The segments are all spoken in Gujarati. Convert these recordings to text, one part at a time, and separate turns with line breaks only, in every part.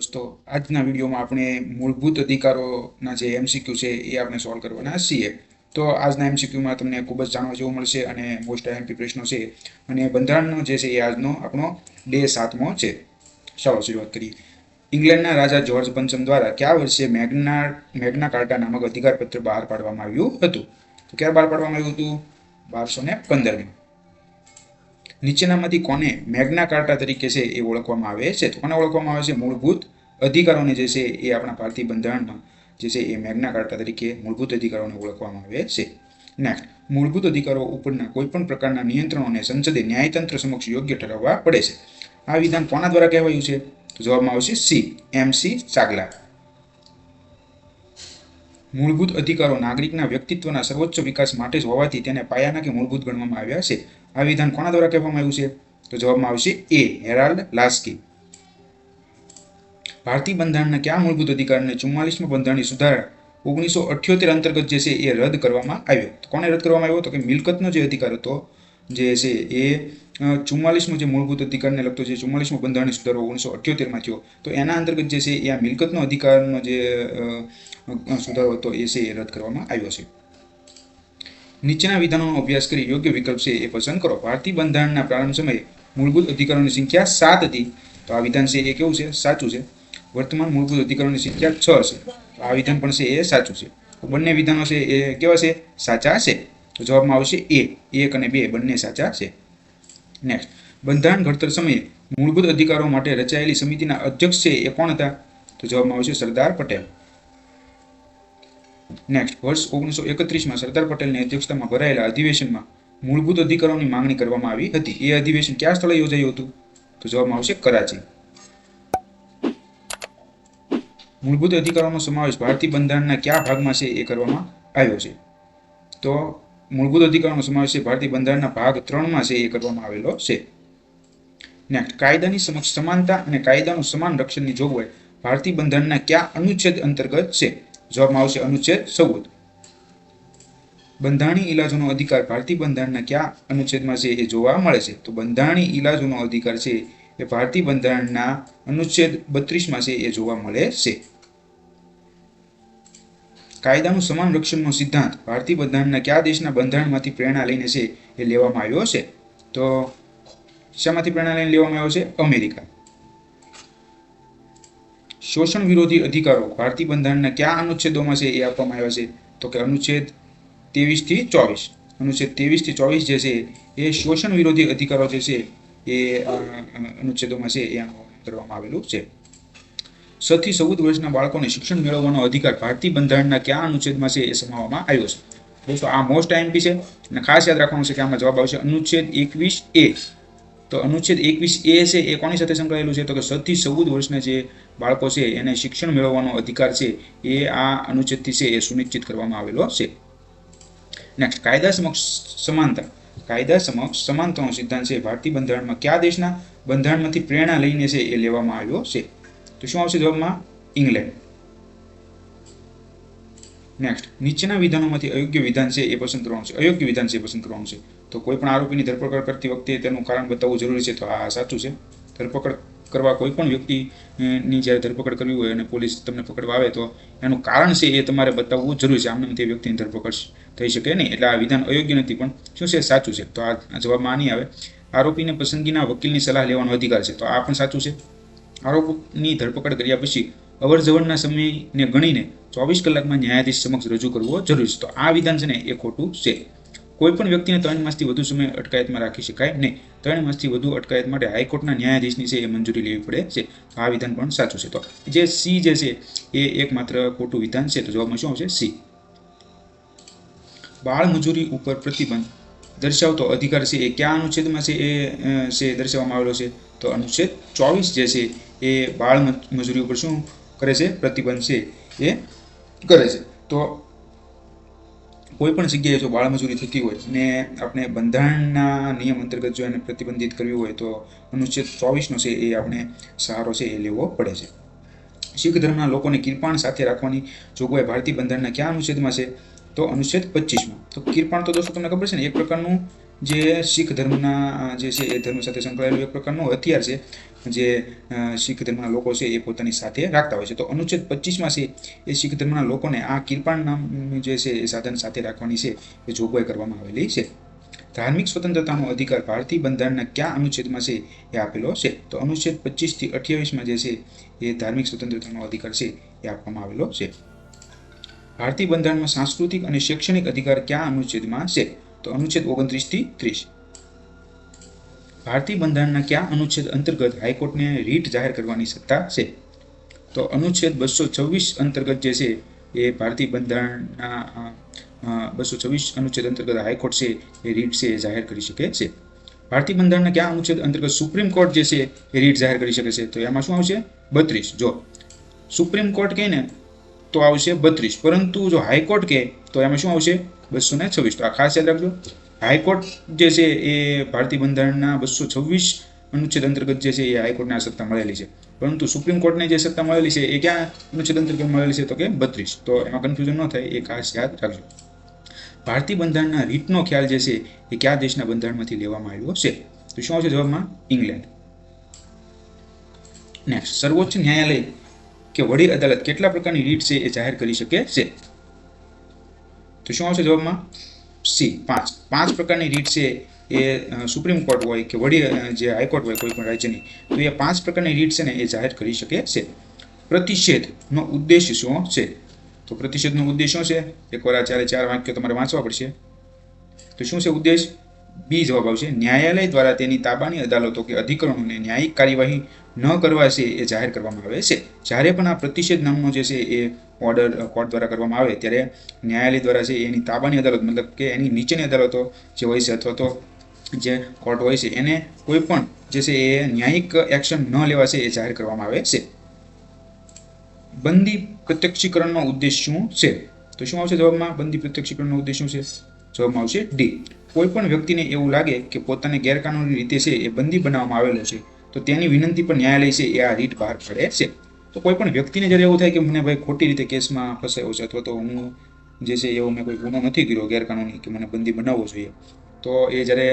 દોસ્તો, આજના વિડીયોમાં આપણે મૂળભૂત અધિકારોના જે એમસીક્યુ છે એ આપણે સોલ્વ કરવાના છીએ. તો આજના એમસીક્યુમાં તમને ખૂબ જ જાણવા જેવું મળશે અને મોસ્ટ આઈએમપી પ્રશ્નો છે. અને બંધારણનો જે છે એ આજનો આપણો ડે 7મો છે. ચાલો શરૂઆત કરીએ. ઇંગ્લેન્ડના રાજા જ્યોર્જ પંચમ દ્વારા કયા વર્ષે મેગ્ના કાર્ટા નામક અધિકારપત્ર બહાર પાડવામાં આવ્યું હતું? તો ક્યારે બહાર પાડવામાં આવ્યું હતું? 1215. નીચેનામાંથી કોને મેગ્ના કાર્ટા તરીકે છે એ ઓળખવામાં આવે છે? તો કોને ઓળખવામાં આવે છે? મૂળભૂત અધિકારોને જે છે એ આપણા ભારતીય બંધારણમાં જે છે એ મેગ્ના કાર્ટા તરીકે મૂળભૂત અધિકારોને ઓળખવામાં આવે છે. નેક્સ્ટ, મૂળભૂત અધિકારો ઉપરના કોઈપણ પ્રકારના નિયંત્રણોને સંસદે ન્યાયતંત્ર સમક્ષ યોગ્ય ઠરાવવા પડે છે. આ વિધાન કોના દ્વારા કહેવાયું છે? તો જવાબમાં આવશે સી, MC ચાગલા. મૂળભૂત અધિકારો નાગરિકના વ્યક્તિત્વના સર્વોચ્ચ વિકાસ માટે જ હોવાથી તેને પાયાના કે મૂળભૂત ગણવામાં આવ્યા છે. આ વિધાન કોના દ્વારા કહેવામાં આવ્યું છે? તો જવાબમાં આવશે એ, હેરાલ્ડ લાસ્કી. ભારતીય બંધારણના કયા મૂળભૂત અધિકારને 44મા બંધારણીય સુધારા 1978 અંતર્ગત જે છે એ રદ કરવામાં આવ્યો? તો કોને રદ કરવામાં આવ્યો? તો કે મિલકતનો જે અધિકાર હતો જે છે એ 44મો જે મૂળભૂત અધિકારને લગતો જે 44મો બંધારણીય સુધારો 1978માં થયો, તો એના અંતર્ગત જે છે એ આ મિલકતનો અધિકારનો જે સુધારો હતો એ છે એ રદ કરવામાં આવ્યો છે. નીચેના વિધાનોનો અભ્યાસ કરી યોગ્ય વિકલ્પ છે એ પસંદ કરો. ભારતીય બંધારણના પ્રારંભ સમયે મૂળભૂત અધિકારોની સંખ્યા 7 હતી. તો આ વિધાન છે એ કેવું છે? સાચું છે. વર્તમાન મૂળભૂત અધિકારોની સંખ્યા 6 છે. તો આ વિધાન પણ છે એ સાચું છે. તો બંને વિધાનો છે એ કેવા છે? સાચા છે. તો જવાબમાં આવશે એ, 1 અને 2 બંને સાચા છે. નેક્સ્ટ, બંધારણ ઘડતર સમયે મૂળભૂત અધિકારો માટે રચાયેલી સમિતિના અધ્યક્ષ છે એ કોણ હતા? તો જવાબમાં આવશે સરદાર પટેલ. નેક્સ્ટ, વર્ષ 1931માં સરદાર પટેલની અધ્યક્ષતામાં ભરાયેલા અધિવેશનમાં મૂળભૂત અધિકારોની માંગણી કરવામાં આવી હતી. એ અધિવેશન કયા સ્થળે યોજાયું હતું? તો જવાબમાં આવશે કરાચી. મૂળભૂત અધિકારોનો સમાવેશ ભારતીય બંધારણના કયા ભાગમાં છે એ કરવામાં આવ્યો છે? તો મૂળભૂત અધિકારોનો સમાવેશ છે ભારતીય બંધારણના ભાગ 3માં છે એ કરવામાં આવેલો છે. નેક્સ્ટ, કાયદાની સમક્ષ સમાનતા અને કાયદાનું સમાન રક્ષણની જોગવાઈ ભારતીય બંધારણના કયા અનુચ્છેદ અંતર્ગત છે? જવાબમાં આવશે અનુચ્છેદ 14. બંધારણીય ઇલાજોનો અધિકાર ભારતીય બંધારણના કયા અનુચ્છેદમાં છે એ જોવા મળે છે? તો બંધારણીય ઇલાજોનો અધિકાર છે એ ભારતીય બંધારણના અનુચ્છેદ 32માં છે એ જોવા મળે છે. કાયદાનું સમાન રક્ષણનો સિદ્ધાંત ભારતીય બંધારણના કયા દેશના બંધારણમાંથી પ્રેરણા લઈને છે એ લેવામાં આવ્યો છે? તો શામાંથી પ્રેરણા લઈને લેવામાં આવ્યો છે? અમેરિકા. શોષણ વિરોધી અધિકારો ભારતીય બંધારણના કયા અનુચ્છેદોમાં છે એ આપવામાં આવ્યા છે? તો કે અનુચ્છેદ 23 થી 24. અનુચ્છેદ 23 થી 24 જે છે એ શોષણ વિરોધી અધિકારો જે છે એ અનુચ્છેદોમાં છે એ કરવામાં આવેલું છે. 6 થી 14 વર્ષના બાળકોને શિક્ષણ મેળવવાનો અધિકાર ભારતીય બંધારણના કયા અનુચ્છેદમાં છે એ સમાવવામાં આવ્યો છે? દોસ્તો આ મોસ્ટ આઈએમપી છે અને ખાસ યાદ રાખવાનું છે કે આમાં જવાબ આવશે અનુચ્છેદ 21A. તો અનુચ્છેદ 21A છે એ કોની સાથે સંકળાયેલું છે? તો કે 6 થી 14 વર્ષના જે બાળકો છે એને શિક્ષણ મેળવવાનો અધિકાર છે એ આ અનુચ્છેદથી છે એ સુનિશ્ચિત કરવામાં આવેલો છે. નેક્સ્ટ, કાયદા સમક્ષ સમાનતા. કાયદા સમક્ષ સમાનતાનો સિદ્ધાંત છે ભારતીય બંધારણમાં કયા દેશના બંધારણમાંથી પ્રેરણા લઈને છે એ લેવામાં આવ્યો છે? તો શું આવશે જવાબમાં? ઇંગ્લેન્ડ. નેક્સ્ટ, નીચેના વિધાનોમાંથી અયોગ્ય વિધાન છે એ પસંદ કરવાનું છે. અયોગ્ય વિધાન છે એ પસંદ કરવાનું છે. તો કોઈ પણ આરોપીની ધરપકડ કરતી વખતે તેનું કારણ બતાવવું જરૂરી છે. તો આ સાચું છે. ધરપકડ કરવા કોઈ પણ વ્યક્તિની જ્યારે ધરપકડ કરવી હોય અને પોલીસ તમને પકડવા આવે તો એનું કારણ છે એ તમારે બતાવવું જરૂરી છે. આમને તે વ્યક્તિની ધરપકડ થઈ શકે નહીં. એટલે આ વિધાન અયોગ્ય નથી પણ શું છે? સાચું છે. તો આ જવાબમાં આ નહીં આવે. આરોપીને પસંદગીના વકીલની સલાહ લેવાનો અધિકાર છે. તો આ પણ સાચું છે. આરોપની ધરપકડ કર્યા પછી અવર જવરના સમયને ગણીને 24 કલાકમાં ન્યાયાધીશ સમક્ષ રજૂ કરવો જરૂરી છે. તો આ વિધાન છે ને એ ખોટું છે. કોઈ પણ વ્યક્તિને 3 માસથી વધુ સમય અટકાયતમાં રાખી શકાય નહીં. 3 માસથી વધુ અટકાયત માટે હાઈકોર્ટના ન્યાયાધીશની છે એ મંજૂરી લેવી પડે છે. તો આ વિધાન પણ સાચું છે. તો જે સી જે છે એ એકમાત્ર ખોટું વિધાન છે. તો જવાબમાં શું આવશે? સી. બાળ મજૂરી ઉપર પ્રતિબંધ દર્શાવતો અધિકાર છે એ કયા અનુચ્છેદમાં છે એ દર્શાવવામાં આવેલો છે? તો અનુચ્છેદ 24 જે છે એ બાળ મજૂરી ઉપર શું કરે છે? પ્રતિબંધ છે એ કરે છે. તો કોઈ પણ જગ્યાએ જો બાળમજૂરી થતી હોય ને આપણે બંધારણના નિયમ અંતર્ગત જો એને પ્રતિબંધિત કરવી હોય તો અનુચ્છેદ 24નો છે એ આપણે સહારો છે એ લેવો પડે છે. શીખ ધર્મના લોકોને કિરપાણ સાથે રાખવાની જોગવાઈ ભારતીય બંધારણના કયા અનુચ્છેદમાં છે? તો અનુચ્છેદ 25માં. તો કિરપાણ તો દોસ્તો તમને ખબર છે ને, એક પ્રકારનું જે શીખ ધર્મના જે છે એ ધર્મ સાથે સંકળાયેલું એક પ્રકારનું હથિયાર છે જે શીખ ધર્મના લોકો છે એ પોતાની સાથે રાખતા હોય છે. તો અનુચ્છેદ 25માં છે એ શીખ ધર્મના લોકોને આ કિરપાણ નામનું જે છે એ સાધન સાથે રાખવાની છે એ જોગવાઈ કરવામાં આવેલી છે. ધાર્મિક સ્વતંત્રતાનો અધિકાર ભારતીય બંધારણના કયા અનુચ્છેદમાં છે એ આપેલો છે? તો અનુચ્છેદ 25 થી 28માં જે છે એ ધાર્મિક સ્વતંત્રતાનો અધિકાર છે એ આપવામાં આવેલો છે. ભારતીય બંધારણમાં સાંસ્કૃતિક અને શૈક્ષણિક અધિકાર કયા અનુચ્છેદમાં છે? તો અનુચ્છેદ 29 થી 30. ભારતીય બંધારણના કયા અનુચ્છેદ અંતર્ગત હાઈકોર્ટને રીટ જાહેર કરવાની સત્તા છે? તો અનુચ્છેદ 226 અંતર્ગત જે છે એ ભારતીય બંધારણના 226 અનુચ્છેદ અંતર્ગત હાઈકોર્ટ છે એ રીટ છે એ જાહેર કરી શકે છે. ભારતીય બંધારણના કયા અનુચ્છેદ અંતર્ગત સુપ્રીમ કોર્ટ જે છે એ રીટ જાહેર કરી શકે છે? તો એમાં શું આવશે? 32. જો સુપ્રીમ કોર્ટ કહે ને તો આવશે 32, પરંતુ જો હાઈકોર્ટ કહે તો એમાં શું આવશે? 226. તો આ ખાસ યાદ રાખજો. હાઈકોર્ટ જે છે એ ભારતીય બંધારણના 226 અનુચ્છેદ અંતર્ગત જે છે એ હાઈકોર્ટને આ સત્તા મળેલી છે, પરંતુ સુપ્રીમ કોર્ટને જે સત્તા મળેલી છે એ ક્યાં અનુચ્છેદ અંતર્ગત મળેલી છે? તો કે 32. તો એમાં કન્ફ્યુઝન ન થાય એ ખાસ યાદ રાખજો. ભારતીય બંધારણના રીટનો ખ્યાલ જે છે એ કયા દેશના બંધારણમાંથી લેવામાં આવ્યો છે? તો શું આવશે જવાબમાં? ઇંગ્લેન્ડ. નેક્સ્ટ, સર્વોચ્ચ ન્યાયાલય કે વડી અદાલત કેટલા પ્રકારની રીટ છે એ જાહેર કરી શકે છે? તો શું આવશે જવાબમાં? સી, 5. 5 પ્રકારની રીટ છે એ સુપ્રીમ કોર્ટ હોય કે વડી જે હાઈકોર્ટ હોય કોઈ પણ રાજ્યની, તો એ 5 પ્રકારની રીટ છે ને એ જાહેર કરી શકે છે. પ્રતિષેધનો ઉદ્દેશ શું છે? તો પ્રતિષેધનો ઉદ્દેશ શું છે? એકવાર આ 4 વાક્યો તમારે વાંચવા પડશે. તો શું છે ઉદ્દેશ? બી જવાબ આવશે. ન્યાયાલય દ્વારા તેની તાબાની અદાલતો કે અધિકરણોને ન્યાયિક કાર્યવાહી ન કરવા છે એ જાહેર કરવામાં આવે છે. જ્યારે પણ આ પ્રતિષેધ નામનો જે છે એ ઓર્ડર કોર્ટ દ્વારા કરવામાં આવે ત્યારે ન્યાયાલય દ્વારા છે એની તાબાની અદાલત, મતલબ કે એની નીચેની અદાલતો જે હોય છે અથવા તો જે કોર્ટ હોય છે એને કોઈ પણ જે છે એ ન્યાયિક એક્શન ન લેવા છે એ જાહેર કરવામાં આવે છે. બંદી પ્રત્યક્ષીકરણનો ઉદ્દેશ શું છે? તો શું આવશે જવાબમાં? બંદી પ્રત્યક્ષીકરણનો ઉદ્દેશ શું છે? જવાબમાં આવશે ડી. કોઈ પણ વ્યક્તિને એવું લાગે કે પોતાને ગેરકાનૂની રીતે છે એ બંદી બનાવવામાં આવેલો છે તો તેની વિનંતી પર ન્યાયાલય છે એ આ રીટ બહાર પાડે છે. તો કોઈ પણ વ્યક્તિને જ્યારે એવું થાય કે મને ભાઈ ખોટી રીતે કેસમાં ફસાયો છે અથવા તો હું જે છે એવો મેં કોઈ ગુનો નથી કર્યો ગેરકાનૂની કે મને બંદી બનાવવો જોઈએ, તો એ જ્યારે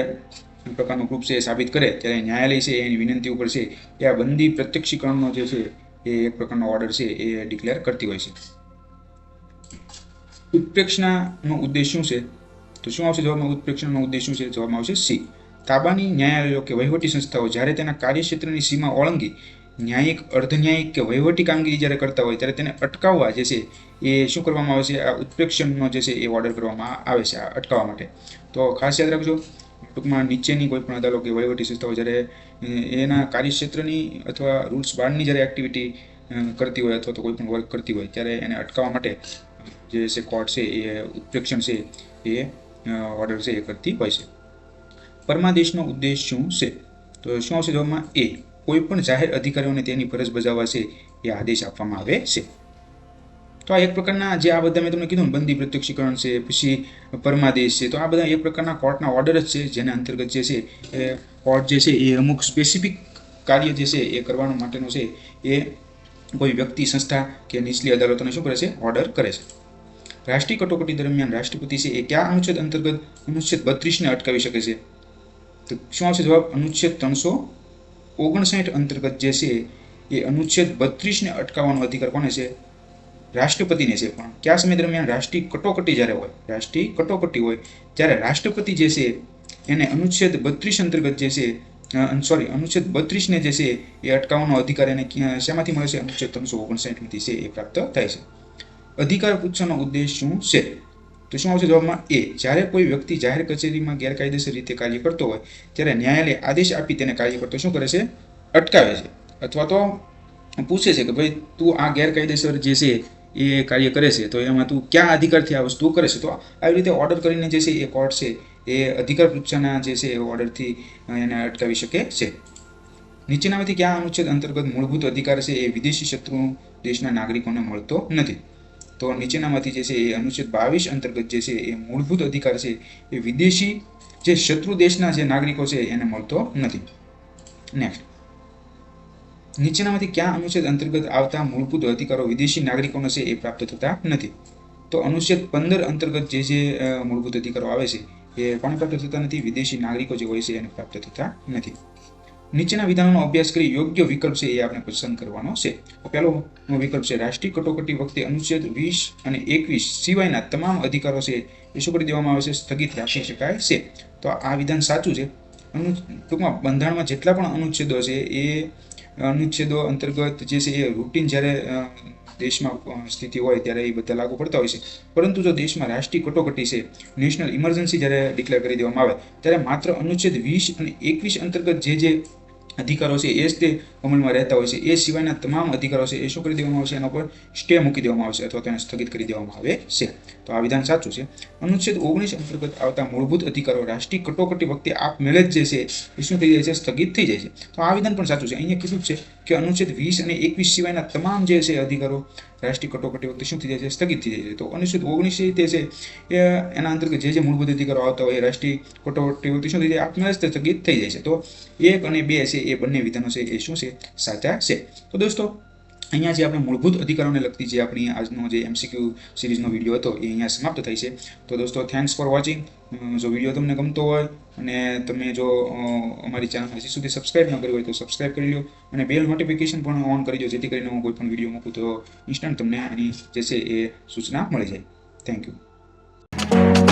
પ્રકારનું પ્રૂફ છે એ સાબિત કરે ત્યારે ન્યાયાલય છે એની વિનંતી ઉપર છે એ આ બંદી પ્રત્યક્ષીકરણનો જે છે એ એક પ્રકારનો ઓર્ડર છે એ ડિક્લેર કરતી હોય છે. ઉત્પ્રેક્ષણાનો ઉદ્દેશ શું છે? તો શું આવશે જવાબમાં? ઉત્પ્રેક્ષણનો ઉદ્દેશ શું છે? જવાબમાં આવશે સી. તાબાની ન્યાયાલયો કે વહીવટી સંસ્થાઓ જ્યારે તેના કાર્યક્ષેત્રની સીમા ઓળંગી ન્યાયિક, અર્ધન્યાયિક કે વહીવટી કામગીરી જ્યારે કરતા હોય ત્યારે તેને અટકાવવા જે છે એ શું કરવામાં આવે છે? આ ઉત્પ્રેક્ષણનો જે છે એ ઓર્ડર કરવામાં આવે છે આ અટકાવવા માટે. તો ખાસ યાદ રાખજો, ટૂંકમાં નીચેની કોઈ પણ અદાલતો કે વહીવટી સંસ્થાઓ જ્યારે એના કાર્યક્ષેત્રની અથવા રૂલ્સ બહારની જ્યારે એક્ટિવિટી કરતી હોય અથવા તો કોઈ પણ વર્ક કરતી હોય ત્યારે એને અટકાવવા માટે જે છે કોર્ટ છે એ ઉત્પ્રેક્ષણ છે એ ઓર્ડર છે એ કરતી હોય છે. પરમાદેશનો ઉદ્દેશ શું છે? તો શું આવશે જવાબમાં? એ. કોઈ પણ જાહેર અધિકારીઓને તેની ફરજ બજાવવા છે એ આદેશ આપવામાં આવે છે. તો આ એક પ્રકારના જે આ બધા મેં તમને કીધું બંદી પ્રત્યક્ષીકરણ છે, પછી પરમાદેશ છે, તો આ બધા એક પ્રકારના કોર્ટના ઓર્ડર જ છે જેના અંતર્ગત જે છે એ કોર્ટ જે છે એ અમુક સ્પેસિફિક કાર્ય જે છે એ કરવા માટેનો છે એ કોઈ વ્યક્તિ, સંસ્થા કે નીચલી અદાલતોને શું કરે છે? ઓર્ડર કરે છે. રાષ્ટ્રીય કટોકટી દરમિયાન રાષ્ટ્રપતિ છે એ કયા અનુચ્છેદ અંતર્ગત અનુચ્છેદ 32ને અટકાવી શકે છે? તો શું આવશે જવાબ? અનુચ્છેદ 359 અંતર્ગત જે છે એ અનુચ્છેદ 32ને અટકાવવાનો અધિકાર કોને છે? રાષ્ટ્રપતિને છે. પણ કયા સમય દરમિયાન? રાષ્ટ્રીય કટોકટી જ્યારે હોય, રાષ્ટ્રીય કટોકટી હોય ત્યારે રાષ્ટ્રપતિ જે છે એને અનુચ્છેદ 32 અંતર્ગત જે છે અનુચ્છેદ 32ને જે છે એ અટકાવવાનો અધિકાર એને શેમાંથી મળે છે? અનુચ્છેદ 359માંથી છે એ પ્રાપ્ત થાય છે. અધિકાર પુચ્છવાનો ઉદ્દેશ શું છે? તો શું આવશે જવાબમાં? એ. જ્યારે કોઈ વ્યક્તિ જાહેર કચેરીમાં ગેરકાયદેસર રીતે કાર્ય કરતો હોય ત્યારે ન્યાયાલય આદેશ આપી તેને કાર્ય કરતો શું કરે છે? અટકાવે છે, અથવા તો પૂછે છે કે ભાઈ તું આ ગેરકાયદેસર જે છે એ કાર્ય કરે છે તો એમાં તું કયા અધિકારથી આ વસ્તુ કરે છે? તો આવી રીતે ઓર્ડર કરીને જે છે એ કોર્ટ છે એ અધિકાર પુચ્છાના જે છે એ ઓર્ડરથી એને અટકાવી શકે છે. નીચેનામાંથી કયા અનુચ્છેદ અંતર્ગત મૂળભૂત અધિકાર છે એ વિદેશી શત્રુ દેશના નાગરિકોને મળતો નથી? તો નીચેનામાંથી જે છે એ અનુચ્છેદ 22 અંતર્ગત જે છે એ મૂળભૂત અધિકાર છે એ વિદેશી જે શત્રુ દેશના જે નાગરિકો છે એને મળતો નથી. નેક્સ્ટ, નીચેનામાંથી કયા અનુચ્છેદ અંતર્ગત આવતા મૂળભૂત અધિકારો વિદેશી નાગરિકોને છે એ પ્રાપ્ત થતા નથી? તો અનુચ્છેદ 15 અંતર્ગત જે મૂળભૂત અધિકારો આવે છે એ કોને પ્રાપ્ત થતા નથી? વિદેશી નાગરિકો જે હોય છે એને પ્રાપ્ત થતા નથી. નીચેના વિધાનોનો અભ્યાસ કરી યોગ્ય વિકલ્પ છે એ આપણે પસંદ કરવાનો છે. તો પહેલો વિકલ્પ છે રાષ્ટ્રીય કટોકટી વખતે અનુચ્છેદ 20 અને 21 સિવાયના તમામ અધિકારો છે એ શું કરી દેવામાં આવે છે? સ્થગિત રાખી શકાય છે. તો આ વિધાન સાચું છે. ટૂંકમાં બંધારણમાં જેટલા પણ અનુચ્છેદો છે એ અનુચ્છેદો અંતર્ગત જે છે એ રૂટીન જ્યારે દેશમાં સ્થિતિ હોય ત્યારે એ બધા લાગુ પડતા હોય છે. પરંતુ જો દેશમાં રાષ્ટ્રીય કટોકટી છે, નેશનલ ઇમરજન્સી જ્યારે ડિક્લેર કરી દેવામાં આવે ત્યારે માત્ર અનુચ્છેદ 20 અને 21 અંતર્ગત જે અધિકારો છે એ જ તે અમલમાં રહેતા હોય છે. એ સિવાયના તમામ અધિકારો છે એ શું કરી દેવામાં આવશે? એના પર સ્ટે મૂકી દેવામાં આવશે અથવા તેને સ્થગિત કરી દેવામાં આવે છે. તો આ વિધાન સાચું છે. અનુચ્છેદ 19 અંતર્ગત આવતા મૂળભૂત અધિકારો રાષ્ટ્રીય કટોકટી વખતે આપમેળે જ જે છે એ શું થઈ જાય છે? સ્થગિત થઈ જાય છે. તો આ વિધાન પણ સાચું છે. અહીંયા કીધું છે કે અનુચ્છેદ 20 અને 21 સિવાયના તમામ જે છે અધિકારો રાષ્ટ્રીય કટોકટી વખતે શું થઈ જાય છે? સ્થગિત થઈ જાય છે. તો અનુચ્છેદ 19 તે છે એના અંતર્ગત જે મૂળભૂત અધિકારો આવતા હોય એ રાષ્ટ્રીય કટોકટી વખતે શું થઈ જાય? આપમેળે જ સ્થગિત થઈ જાય છે. તો 1 અને 2 છે એ બંને વિધાનો છે એ શું છે? સાચા છે. તો દોસ્તો અહીંયા જે આપણે મૂળભૂત અધિકારોને લગતી જે આપણી આજનો જે MCQ સિરીઝનો વિડીયો હતો એ અહીંયા સમાપ્ત થાય છે. તો દોસ્તો થેન્ક્સ ફોર વોચિંગ. જો વિડીયો તમને ગમતો હોય અને તમે જો અમારી ચેનલ હજી સુધી સબસ્ક્રાઇબ ન કરી હોય તો સબસ્ક્રાઇબ કરી લો અને બેલ નોટિફિકેશન પણ ઓન કરી દો, જેથી કરીને હું કોઈ પણ વિડીયો મૂકું તો ઇન્સ્ટન્ટ તમને એની જે છે એ સૂચના મળી જાય. Thank you.